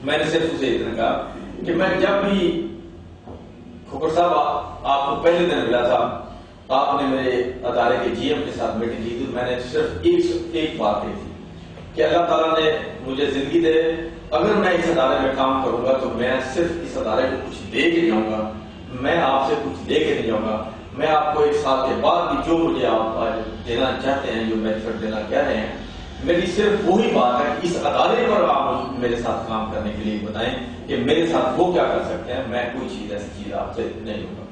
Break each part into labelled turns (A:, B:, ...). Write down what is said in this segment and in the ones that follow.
A: میں نے صرف اسے اتنا کہا کہ میں جب بھی کھوکھر صاحب آپ کو پہلے دن ملا تھا، آپ نے میرے ادارے کے جی ایم کے ساتھ میٹنگ کی تھی، میں نے صرف ایک بات کہی تھی کہ اللہ تعالیٰ نے مجھے زندگی دے، اگر میں اس ادارے میں کام کروں گا تو میں صرف اس ادارے کو کچھ دے کے جاؤں گا، میں آپ سے کچھ دے کے نہیں جاؤں گا، میں آپ کو 1 سال کے بعد بھی جو مجھے آپ دینا چاہتے ہیں، جو بینیفٹ دینا کہہ رہے ہیں، میری صرف وہی بات ہے کہ اس ادارے پر آپ میرے ساتھ کام کرنے کے لیے بتائیں کہ میرے ساتھ وہ کیا کر سکتے ہیں، میں کوئی چیز ایسی چیز آپ سے نہیں لوں گا۔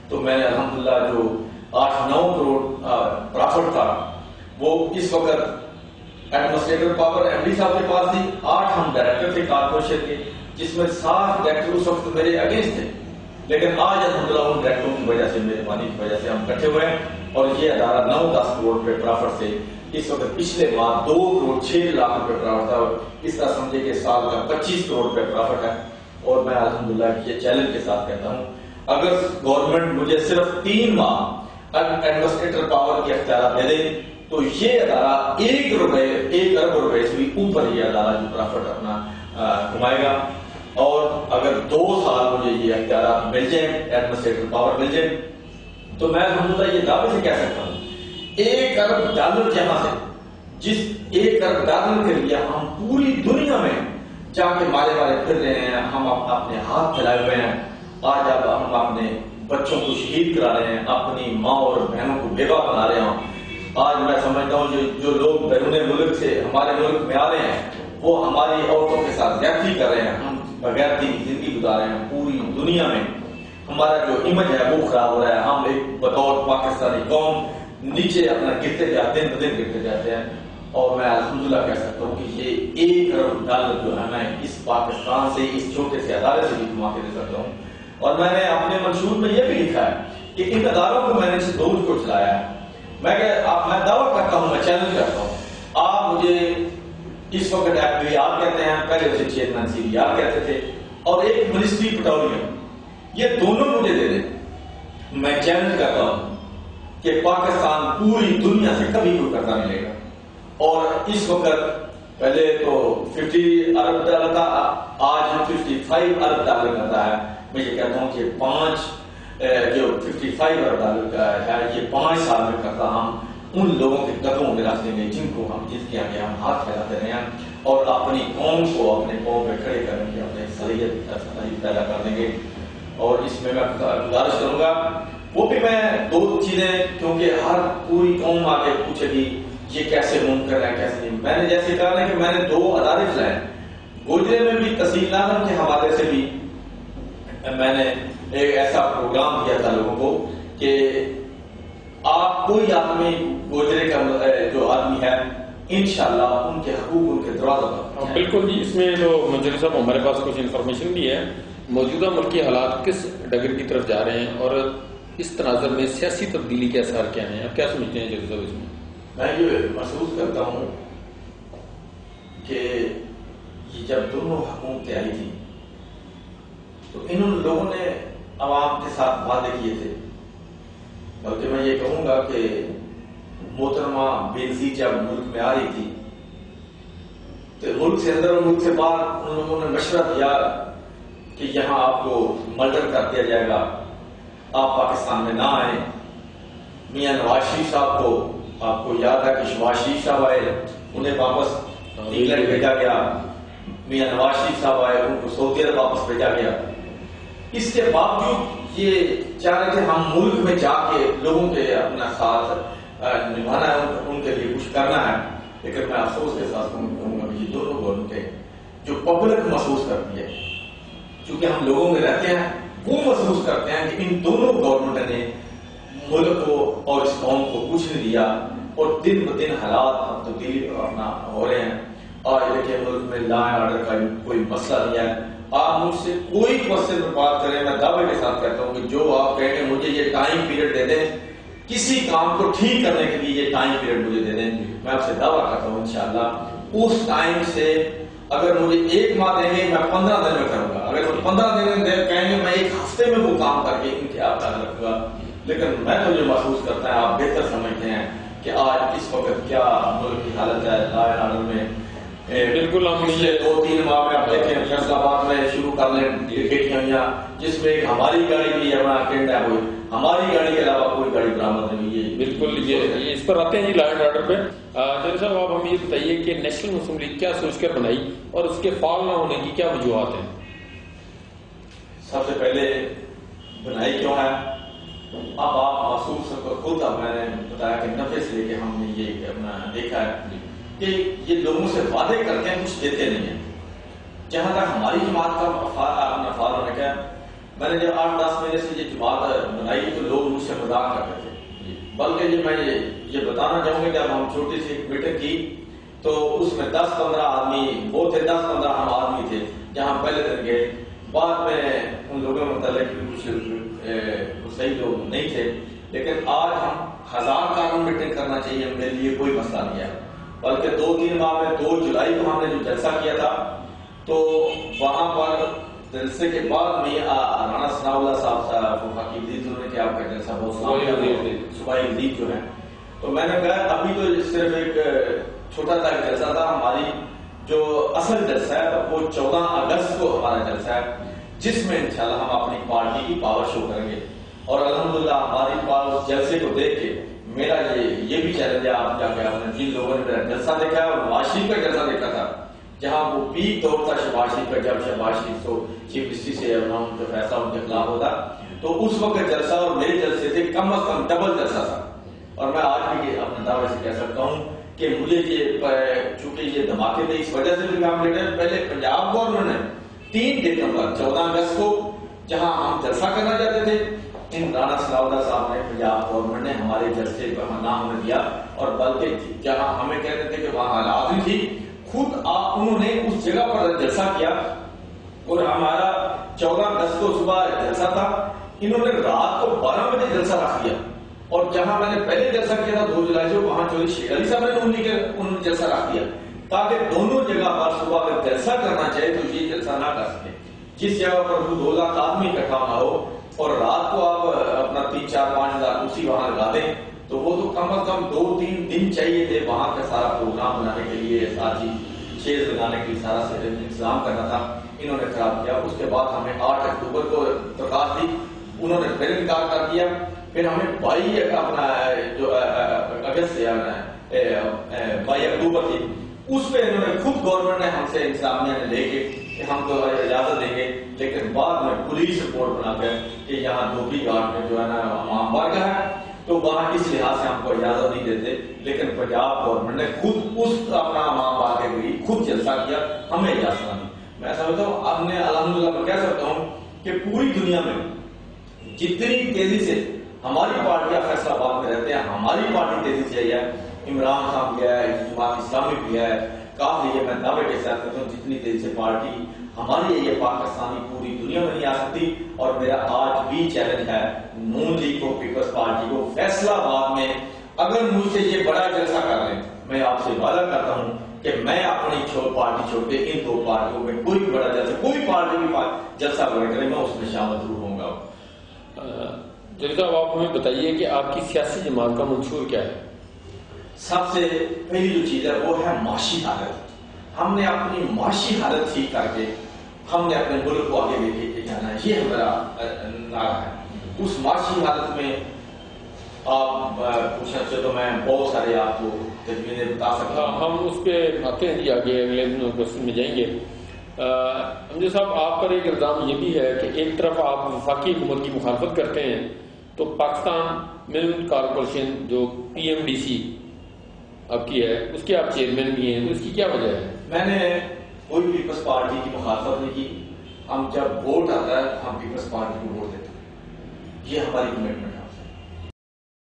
A: تو میں نے الحمدللہ جو 8-9 کروڑ پرافٹ تھا وہ اس وقت ایڈمنسٹریٹر پاور ایم ڈی صاحب کے پاس تھی، 8 ہم ڈائریکٹر تھے کارپوریشن کے، جس میں 7 ڈائریکٹر اس وقت میرے اگینسٹ تھے، لیکن آج الحمدللہ ان ڈائریکٹروں کی وجہ سے، مہربانی کی وجہ سے ہم اکٹھے ہوئے ہیں اور یہ ادارہ 9-10 کروڑ روپے پرافٹ سے اس وقت پچھلے ماہ 2 کروڑ 6 لاکھ روپے پرافٹ تھا، اور اس طرح سمجھے کہ سال کا 25 کروڑ روپے پرافٹ ہے۔ اور میں الحمدللہ یہ چیلنج کے ساتھ کہتا ہوں، اگر گورنمنٹ مجھے صرف 3 ماہ ایڈمنسٹریٹر پاور کے اختیارات دے دے تو یہ ادارہ 1 ارب روپے سے بھی اوپر یہ ادارہ جو پرافٹ اپنا کمائے گا۔ اور اگر 2 سال مجھے یہ اختیارات مل جائیں، ایڈمنسٹریٹر پاور مل جائے، تو میں الحمدللہ یہ دعوے سے کہہ سکتا ہوں $1 ارب جہاں سے، جس $1 ارب کے لیے ہم پوری دنیا میں جا کے مارے پھر رہے ہیں، ہم اپنے ہاتھ پھیلائے ہوئے ہیں، آج اب ہم اپنے بچوں کو شہید کرا رہے ہیں، اپنی ماں اور بہنوں کو بیوہ بنا رہے ہیں۔ آج میں سمجھتا ہوں جو لوگ بیرون ملک سے ہمارے ملک میں آ رہے ہیں وہ ہماری عورتوں کے ساتھ زیادتی کر رہے ہیں، ہم بغیر دین کی زندگی گزار رہے ہیں، پوری دنیا میں ہمارا جو امیج ہے وہ خراب ہو رہا ہے، ہم ایک بطور پاکستانی قوم نیچے اپنا گرتے جاتے ہیں، دن گرتے جاتے ہیں۔ اور میں الحمدللہ کہہ سکتا ہوں کہ یہ $1 ارب جو ہے میں اس پاکستان سے، اس چھوٹے سے ادارے سے بھی کما کے دے سکتا ہوں۔ اور میں نے اپنے منشور میں یہ بھی لکھا ہے کہ ان اداروں کو میں نے دور کو چلایا ہے۔ میں دعویٰ کرتا ہوں، میں چیلنج کرتا ہوں، آپ مجھے اس وقت FBR کہتے ہیں، پہلے اسے چیئرمین CBR کہتے تھے، اور ایک منسٹری پیٹرولیم، یہ دونوں مجھے دے دیں، میں چیلنج کرتا ہوں کہ پاکستان پوری دنیا سے کبھی کوئی قرضہ نہیں لے گا۔ اور اس وقت پہلے تو $50 ارب تھا، آج $55 ارب کرتا ہے۔ میں یہ کہتا ہوں کہ 55 ارب کا ہے، یہ 5 سال میں کرتا ہم ان لوگوں کے قدموں میں راستے میں جن کو ہم جس کے آگے ہم ہاتھ پھیلاتے رہے ہیں، اور اپنی قوم کو اپنے قوم میں کھڑے کرنے کی اپنے صلاحیت پیدا کر دیں گے۔ اور اس میں گزارش کروں گا، وہ بھی میں 2 چیزیں، کیونکہ ہر پوری قوم آگے پوچھے گی یہ کیسے ممکن ہے کیسے نہیں۔ میں نے جیسے کہا نا کہ میں نے 2 ادارے چلائے، گوجرے میں بھی تحصیل نامہ کے حوالے سے بھی میں نے ایک ایسا پروگرام دیا تھا لوگوں کو کہ آپ کوئی آدمی گوجرے کا جو آدمی ہے انشاءاللہ ان کے حقوق ان کے دروازوں پر۔
B: بالکل جی، اس میں جو منظر صاحب ہمارے پاس کچھ انفارمیشن بھی ہے، موجودہ ملکی حالات کس ڈگر کی طرف جا رہے ہیں اور اس تناظر میں سیاسی تبدیلی کے اثار کیا ہیں، آپ کیا سمجھتے ہیں جی صاحب اس میں؟
A: میں یہ محسوس کرتا ہوں کہ یہ جب دونوں حکومتیں آئی تھی تو ان لوگوں نے عوام کے ساتھ وعدے کیے تھے، بلکہ میں یہ کہوں گا کہ محترمہ بینظیر جب ملک میں آ رہی تھی تو ملک سے اندر اور ملک سے باہر ان لوگوں نے مشورہ دیا کہ یہاں آپ کو مرڈر کر دیا جائے گا، آپ پاکستان میں نہ آئیں۔ میاں نواز شریف صاحب کو آپ کو یاد ہے کہ شہباز شریف صاحب آئے، انہیں واپس انگلینڈ بھیجا گیا، میاں نواز شریف صاحب آئے، ان کو سعودی عرب واپس بھیجا گیا۔ اس کے باوجود یہ چاہ رہے تھے ہم ملک میں جا کے لوگوں کے اپنا ساتھ نبھانا ہے، ان کے لیے کچھ کرنا ہے، لیکن میں افسوس کے ساتھ کہوں گا کہ یہ دونوں گورنمنٹیں جو پبلک محسوس کرتی ہے، چونکہ ہم لوگوں میں رہتے ہیں، وہ محسوس کرتے ہیں کہ ان دونوں گورنمنٹ نے ملک کو اور اس قوم کو کچھ نہیں دیا، اور دن بدن حالات تبدیلی اپنا ہو رہے ہیں۔ اور دیکھیں ملک میں لا اینڈ آرڈر کا کوئی مسئلہ نہیں ہے، آپ مجھ سے کوئی کوشچن پر بات کریں، میں دعوے کے ساتھ کہتا ہوں کہ جو آپ کہیں گے مجھے یہ ٹائم پیریڈ دے دیں، کسی کام کو ٹھیک کرنے کے لیے یہ ٹائم پیریڈ مجھے دے دیں، میں آپ سے دعویٰ کرتا ہوں انشاءاللہ اس ٹائم سے اگر مجھے 1 ماہ دیں گے میں 15 دن میں کروں گا، اگر 15 دن کہیں گے میں 1 ہفتے میں وہ کام کر کے ان کے آپ تک رکھوں گا۔ لیکن میں تو یہ محسوس کرتا ہے، آپ بہتر سمجھتے ہیں کہ آج اس وقت کیا ملک کی حالت ہے لا اینڈ آرڈر میں۔
B: بالکل ہم
A: پچھلے 2-3 ماہ میں آپ دیکھیں فیصلہ کر لیں ڈکیٹیاں یا جس میں ہماری گاڑی بھی اٹینڈ ہوئی، ہماری گاڑی کے علاوہ کوئی گاڑی برآمد نہیں ہوئی ہے.
B: بالکل یہ اس پر آتے ہیں جی لا اینڈ آرڈر پہ. جج صاحب آپ ہمیں یہ بتائیے کہ نیشنل مسلم لیگ کیا سوچ کر بنائی اور اس کے فعال نہ ہونے کی کیا وجوہات ہیں؟
A: سب سے پہلے بنائی کیوں ہے، اب آپ محسوس خود اب میں نے بتایا کہ نفع سے لے کے ہم نے یہ اپنا دیکھا ہے کہ یہ لوگوں سے وعدے کرتے ہیں، کچھ دیتے نہیں ہیں. جہاں تک ہماری جماعت کا اپنا فعال ہونے کا، میں نے جب 8-10 مہینے سے یہ جماعت بنائی تو لوگ مجھ سے مذاق کرتے تھے، بلکہ میں یہ بتانا چاہوں گا کہ جب ہم چھوٹی سی ایک میٹنگ کی تو اس میں 10-15 آدمی وہ تھے، 10-15 ہم آدمی تھے جہاں پہلے دن گئے. بعد میں ان لوگوں میں متعلق کچھ صحیح لوگ نہیں تھے، لیکن آج ہم 1000 قانون میٹنگ کرنا چاہیے، میرے لیے کوئی مسئلہ نہیں ہے. بلکہ 2-3 ماہ میں 2 جولائی کو ہم نے جو جلسہ کیا تھا تو وہاں پر جلسے کے بعد میں رانا ثناء اللہ صاحب وفاقی وزیر نے کہ آپ کا جلسہ بہت صوبائی وزیر جو ہے، تو میں نے کہا ابھی تو صرف ایک چھوٹا سا جلسہ تھا، ہماری جو اصل جلسہ ہے وہ 14 اگست کو ہمارا جلسہ ہے جس میں انشاءاللہ ہم اپنی پارٹی کی پاور شو کریں گے. اور الحمدللہ ہماری پاور اس جلسے کو دیکھ کے میرا یہ بھی چیلنج ہے، آپ جا کے آپ نے جن لوگوں نے میرا جلسہ دیکھا ہے اور نواز شریف کا جلسہ دیکھا تھا جہاں وہ پیک دور تھا شہباز شریف کا، جب شہباز شریف کو چیف منسٹری سے جو فیصلہ ان کے خلاف ہوتا تو اس وقت جلسہ اور میرے جلسے سے کم از کم ڈبل جلسہ تھا. اور میں آج بھی اپنے دعوے سے کہہ سکتا ہوں کہ مجھے چونکہ یہ دھماکے تھے اس وجہ سے بھی کام لیتے ہیں. پہلے پنجاب گورنمنٹ نے 3 ڈیٹوں پر 14 اگست کو جہاں ہم جلسہ کرنا چاہتے تھے، ان رانا ثناء اللہ صاحب نے پنجاب گورنمنٹ نے ہمارے جلسے پر نہ ہونے دیا، اور بلکہ جہاں ہمیں کہتے تھے کہ وہاں حالات نہیں تھی، خود انہوں نے اس جگہ پر جلسہ کیا. اور ہمارا 14 اگست کو صبح جلسہ تھا، انہوں نے رات کو 12 بجے جلسہ رکھ دیا. اور جہاں میں نے پہلے جلسہ کیا تھا 2 جولائی سے، وہاں چودھری شیخ علی صاحب نے انہوں نے جلسہ رکھ دیا تاکہ دونوں جگہ پر صبح اگر جلسہ کرنا چاہے تو یہ جلسہ نہ کر سکے. جس جگہ پر 2 لاکھ آدمی اکٹھا نہ ہو اور رات کو آپ اپنا 3-4-5 ہزار کرسی وہاں لگا دیں تو وہ تو کم از کم 2-3 دن چاہیے تھے وہاں کا سارا پروگرام بنانے کے لیے، ساتھی چیز لگانے کے لیے سارا انتظام کرنا تھا. انہوں نے خراب کیا. اس کے بعد ہمیں 8 اکتوبر کو درخواست دی، انہوں نے پھر انکار کر دیا. پھر ہمیں 22 اپنا جو اگست 22 اکتوبر تھی، اس پہ انہوں نے خود گورنمنٹ نے ہم سے انتظامیہ نے لے کے کہ ہم تو اجازت دیں گے، لیکن بعد میں پولیس رپورٹ بنا کر کہ یہاں ڈوبری گھاٹ میں جو ہے نا امام بارگاہ ہے تو وہاں کس لحاظ سے ہم کو اجازت نہیں دیتے. لیکن پنجاب گورنمنٹ نے خود اس اپنا امام بارگاہ کے لیے خود جلسہ کیا، ہمیں اجازت نہیں. میں سمجھتا ہوں اب میں الحمدللہ میں کہہ سکتا ہوں کہ پوری دنیا میں جتنی تیزی سے ہماری پارٹیاں فیصلہ آباد میں رہتے ہیں، ہماری پارٹی تیزی سے آئی ہے. عمران خان بھی ہے، جماعت اسلامی بھی ہے، کافی ہے. میں دعوے کے ساتھ کہتا ہوں جتنی تیزی سے پارٹی ہماری ہے یہ پاکستانی پوری دنیا میں نہیں آ سکتی. اور میرا آج بھی چیلنج ہے نون لیگ کو، پیپلز پارٹی کو، فیصلہ آباد میں اگر مجھ سے یہ بڑا جلسہ کر لیں، میں آپ سے وعدہ کرتا ہوں کہ میں اپنی پارٹی چھوڑ کے ان 2 پارٹیوں میں کوئی بھی بڑا جلسہ، کوئی پارٹی بھی جلسہ بڑا کرے میں اس میں شامل ضرور ہوں گا.
B: جلسہ آپ ہمیں بتائیے کہ آپ کی سیاسی جماعت کا منشور کیا ہے؟
A: سب سے پہلی جو چیز ہے وہ ہے معاشی حالت. ہم نے اپنی معاشی حالت ٹھیک کر کے ہم نے اپنے ملک کو آگے لے کے جانا ہے، یہ ہمارا نعرہ ہے. اس معاشی حالت میں آپ پوچھنا چاہے تو میں بہت سارے آپ کو تجویزیں بتا سکتا ہوں.
B: ہم اس پہ آتے ہیں جی، آگے اگلے کوشچن میں جائیں گے. امجد صاحب آپ پر ایک الزام یہ بھی ہے کہ ایک طرف آپ وفاقی حکومت کی مخالفت کرتے ہیں تو پاکستان ملک کارپوریشن جو PMDC آپ کی ہے اس کے آپ چیئرمین بھی ہیں، تو اس کی کیا وجہ ہے؟
A: میں نے کوئی پیپلز پارٹی کی مخالفت نہیں کی. ہم جب ووٹ آتا ہے ہم پیپلز پارٹی کو ووٹ دیتے ہیں، یہ ہماری کمٹمنٹ ہے.